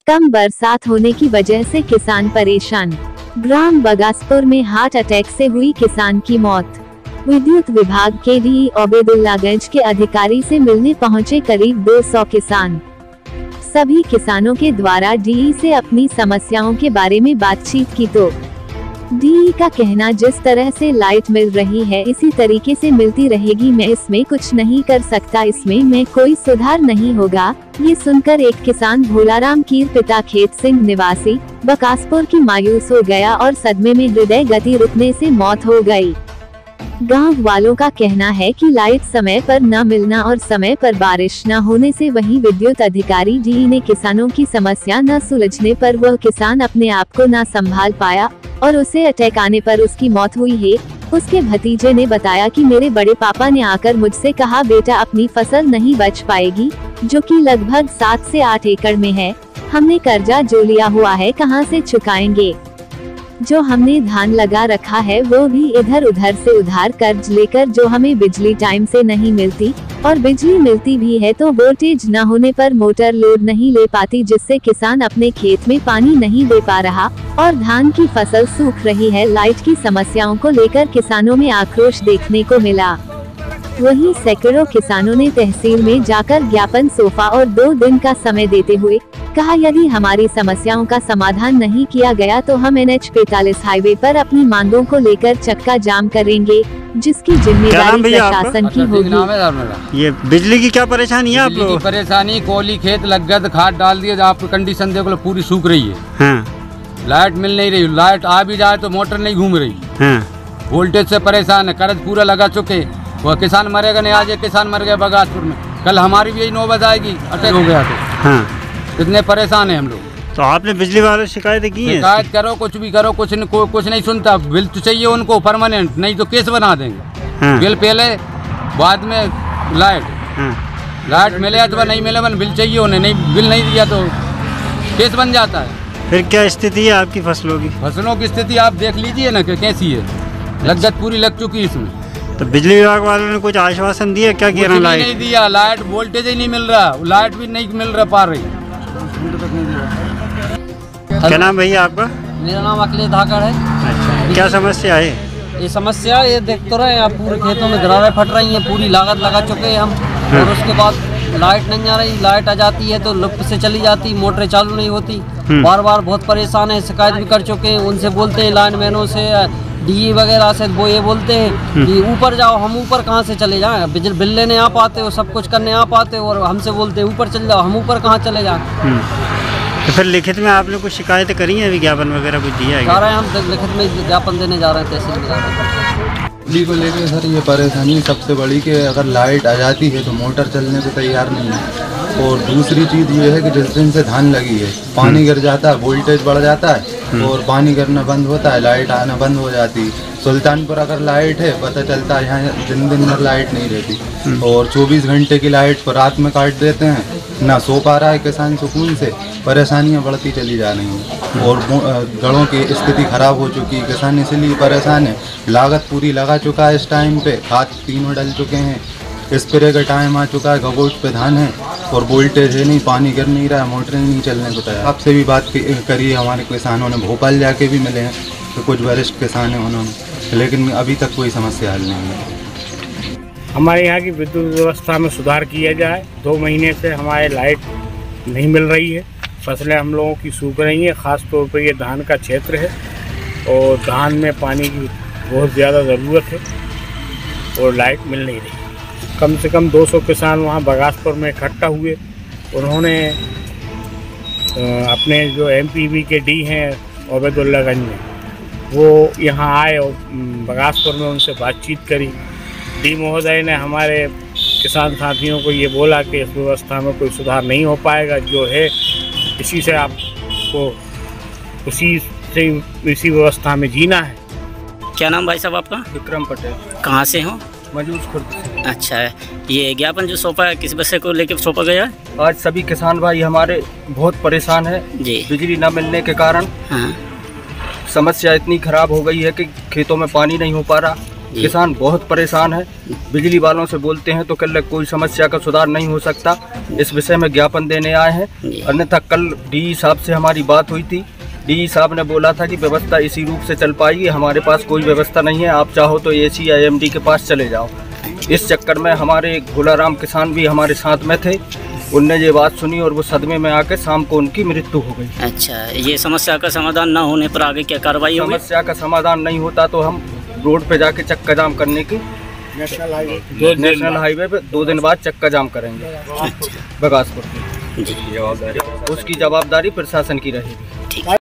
कम बरसात होने की वजह से किसान परेशान। ग्राम बगासपुर में हार्ट अटैक से हुई किसान की मौत। विद्युत विभाग के डीई ओबेदुल्लागंज के अधिकारी से मिलने पहुंचे करीब 200 किसान। सभी किसानों के द्वारा डीई से अपनी समस्याओं के बारे में बातचीत की तो डीई का कहना जिस तरह से लाइट मिल रही है इसी तरीके से मिलती रहेगी, मैं इसमें कुछ नहीं कर सकता, इसमें मैं कोई सुधार नहीं होगा। ये सुनकर एक किसान भोलाराम कीर पिता खेत सिंह निवासी बकासपुर की मायूस हो गया और सदमे में हृदय गति रुकने से मौत हो गई। गांव वालों का कहना है कि लाइट समय पर न मिलना और समय पर बारिश न होने से वहीं विद्युत अधिकारी डीई ने किसानों की समस्या न सुलझने पर वह किसान अपने आप को न संभाल पाया और उसे अटैक आने पर उसकी मौत हुई है। उसके भतीजे ने बताया कि मेरे बड़े पापा ने आकर मुझसे कहा, बेटा अपनी फसल नहीं बच पाएगी, जो कि लगभग 7 से 8 एकड़ में है। हमने कर्जा जो लिया हुआ है कहां से चुकाएंगे। जो हमने धान लगा रखा है वो भी इधर उधर से उधार कर्ज लेकर, जो हमें बिजली टाइम से नहीं मिलती और बिजली मिलती भी है तो वोल्टेज न होने पर मोटर लोड नहीं ले पाती, जिससे किसान अपने खेत में पानी नहीं दे पा रहा और धान की फसल सूख रही है। लाइट की समस्याओं को लेकर किसानों में आक्रोश देखने को मिला। वहीं सैकड़ों किसानों ने तहसील में जाकर ज्ञापन सौंपा और 2 दिन का समय देते हुए कहा, यदि हमारी समस्याओं का समाधान नहीं किया गया तो हम NH 45 हाईवे पर अपनी मांगों को लेकर चक्का जाम करेंगे, जिसकी जिम्मेदारी प्रशासन की होगी। ये बिजली की क्या परेशानी है आप लोगों को? परेशानी, कोली खेत लग गया, खाद डाल दिए, आपकी कंडीशन देखो पूरी सूख रही है। हाँ। लाइट मिल नहीं रही, लाइट आ भी जाए तो मोटर नहीं घूम रही। हाँ। वोल्टेज से परेशान है, कर्ज पूरा लगा चुके। वह किसान मरेगा नहीं, आज एक किसान मर गया बगासपुर में, कल हमारी भी यही नौबत आएगी, अटैक हो गया तो। हाँ। कितने परेशान है हम लोग। तो आपने बिजली वालों से शिकायत की है? शिकायत करो, कुछ भी करो, कुछ नहीं सुनता। बिल तो चाहिए उनको परमानेंट, नहीं तो केस बना देंगे। हाँ। बिल पहले बाद में लाइट। हाँ। लाइट मिले अथवा नहीं मिले, बिल चाहिए उन्हें, नहीं बिल नहीं दिया तो केस बन जाता है। फिर क्या स्थिति है आपकी फसलों की? फसलों की स्थिति आप देख लीजिए ना कि कैसी है, लगत पूरी लग चुकी है इसमें। तो बिजली विभाग वालों ने कुछ आश्वासन दिया क्या? कि लाइट नहीं दिया, लाइट वोल्टेज ही नहीं मिल रहा, लाइट भी नहीं मिल रहा पा रही। क्या नाम भैया आपका? मेरा नाम अखिलेश धाकड़ है। अच्छा, क्या समस्या है? ये समस्या ये देख तो रहे हैं आप, पूरे खेतों में दरारें फट रही हैं, पूरी लागत लगा चुके हैं हम। और उसके बाद लाइट नहीं आ रही, लाइट आ जाती है तो लुप्त से चली जाती, मोटरें चालू नहीं होती। बार बार बहुत परेशान है, शिकायत भी कर चुके हैं, उनसे बोलते हैं लाइनमैनों से, डीई वगैरह से, वो ये बोलते हैं कि ऊपर जाओ। हम ऊपर कहाँ से चले जाएं, बिजली बिल लेने आ पाते हो, सब कुछ करने आ पाते हो, और हमसे बोलते हैं ऊपर चले जाओ। हम ऊपर कहाँ चले जाएं। तो फिर लिखित में आपने कुछ शिकायतें करी हैं, विज्ञापन वगैरह कुछ दिया है? जा रहे हैं हम, लिखित में ज्ञापन देने जा रहे हैं तहसील में। बिजली को लेकर सर ये परेशानी सबसे बड़ी कि अगर लाइट आ जाती है तो मोटर चलने को तैयार नहीं है। और दूसरी चीज़ ये है कि जिस दिन से धान लगी है पानी गिर जाता है, वोल्टेज बढ़ जाता है और पानी गिरना बंद होता है, लाइट आना बंद हो जाती है। सुल्तानपुर अगर लाइट है पता चलता है यहाँ दिन में लाइट नहीं रहती और 24 घंटे की लाइट पर रात में काट देते हैं, ना सो पा रहा है किसान सुकून से। परेशानियाँ बढ़ती चली जा रही हैं और जड़ों की स्थिति खराब हो चुकी है, किसान इसलिए परेशान है। लागत पूरी लगा चुका है, इस टाइम पे खाद तीनों डल चुके हैं, स्प्रे का टाइम आ चुका है, गगोट पे धान है और वोल्टेज है नहीं, पानी गिर नहीं रहा है, मोटरें नहीं चलने को तैयार। आपसे भी बात करी है हमारे किसानों ने, भोपाल जाके भी मिले हैं तो कुछ वरिष्ठ किसान हैं उन्होंने, लेकिन अभी तक कोई समस्या हल नहीं है। हमारे यहाँ की विद्युत व्यवस्था में सुधार किया जाए। 2 महीने से हमारे लाइट नहीं मिल रही है, फसलें हम लोगों की सूख रही हैं, ख़ास तौर पर ये धान का क्षेत्र है और धान में पानी की बहुत ज़्यादा ज़रूरत है और लाइट मिल नहीं रही। कम से कम 200 किसान वहाँ बगासपुर में इकट्ठा हुए। उन्होंने अपने जो MPV के डी हैं ओबेदुल्लागंज में, वो यहाँ आए और बगासपुर में उनसे बातचीत करी। डी महोदय ने हमारे किसान साथियों को ये बोला कि इस व्यवस्था में कोई सुधार नहीं हो पाएगा, जो है इसी से आपको इसी व्यवस्था में जीना है। क्या नाम भाई साहब आपका? विक्रम पटेल। कहाँ से हो? मजूस खुर्द। अच्छा है, ये ज्ञापन जो सौंपा है किस विषय को लेकर सौंपा गया है? आज सभी किसान भाई हमारे बहुत परेशान है जी, बिजली न मिलने के कारण। हाँ। समस्या इतनी खराब हो गई है कि खेतों में पानी नहीं हो पा रहा किसान बहुत परेशान है। बिजली वालों से बोलते हैं तो कल कोई समस्या का सुधार नहीं हो सकता। इस विषय में ज्ञापन देने आए हैं। अन्यथा कल डीई साहब से हमारी बात हुई थी। डीई साहब ने बोला था कि व्यवस्था इसी रूप से चल पाएगी, हमारे पास कोई व्यवस्था नहीं है, आप चाहो तो ACIMD के पास चले जाओ। इस चक्कर में हमारे भोलाराम किसान भी हमारे साथ में थे। उनने ये बात सुनी और वो सदमे में आकर शाम को उनकी मृत्यु हो गई। अच्छा, ये समस्या का समाधान न होने पर आगे क्या कार्रवाई होगी? समस्या का समाधान नहीं होता तो हम रोड पे जाके चक्का जाम करने की नेशनल हाईवे पे 2 दिन बाद चक्का जाम करेंगे बगासपुर की। जी, उसकी जवाबदारी प्रशासन की रहेगी। ठीक है।